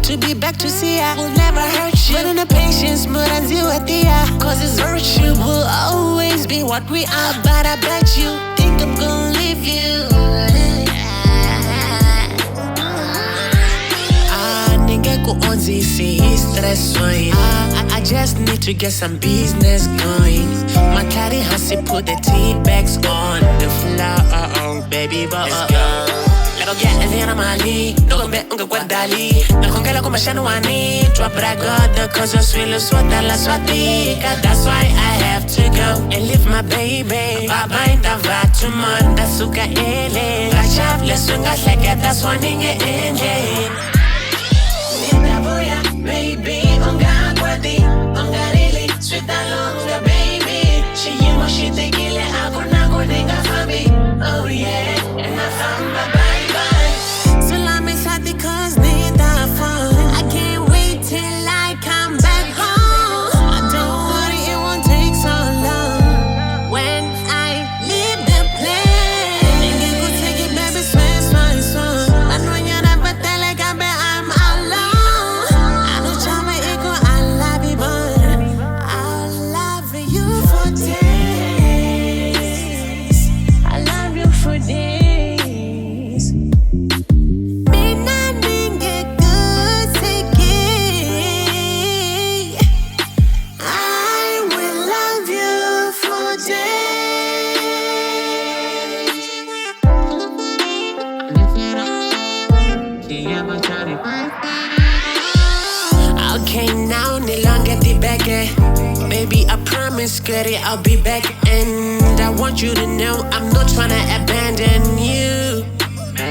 to be back to see ya. Will never hurt you, but in the patience, but until at the cause it's virtue will always be what we are. But I bet you think I'm gonna leave you. Nigga go on ZC, stress on. I just need to get some business going. My caddy has to put the tea bags on the floor, baby, but let's go. Let go get in the animali, no go bet unga guadali. Na kongela ko mashano wani, drop bragoda, cause your swillo swata la swatika. That's why I have to go and leave my baby. Baba in the vatuman, that's suka ele. Gachap, let's swing a second, that's one in your engine. Vuya, baby, unga kwati, unga really, sweet alonga, baby. She yimo, she tequila, ako na ko dinga fami. Oh yeah, and I found my bye-bye. So let me start because Nita phone. I can't wait till I come back home. Don't worry, it won't take so long. When I leave the place, nigga go take it, baby, swear, swear, swear. But when you're not, but tell like I'm alone. Okay, now no longer the back. Baby, I promise, Gertie, I'll be back. And I want you to know I'm not trying to abandon you. I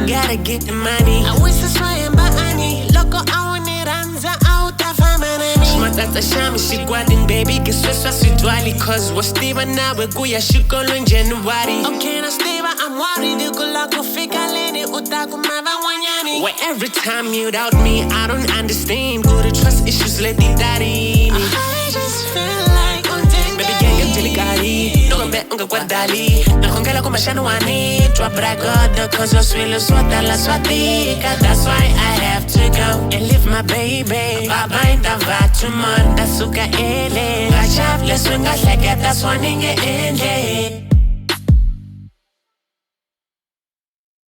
gotta get the money. I wish this way, but honey, loco, I want it out of family. Matata shami shigwadin, baby, que sweswa sitwali. Cause we're Steven now, we're Vuya, shikolo in January. Okay, now Steven, I'm worried, you could lock a figure lady, utaku mava wanyani. Where every time you doubt me, I don't understand. Go to trust issues, let the daddy. I just feel like on baby, gang, I'm delicati. No, I'm bet, unga guadali. Na kongela ko mashano wani. Drop bragoda, cause your swillo swata la swatika. That's why I have to go and leave my baby. Baba in the vatuman, that's suka ele. Gachap, let's swing a second, that's one in your engine.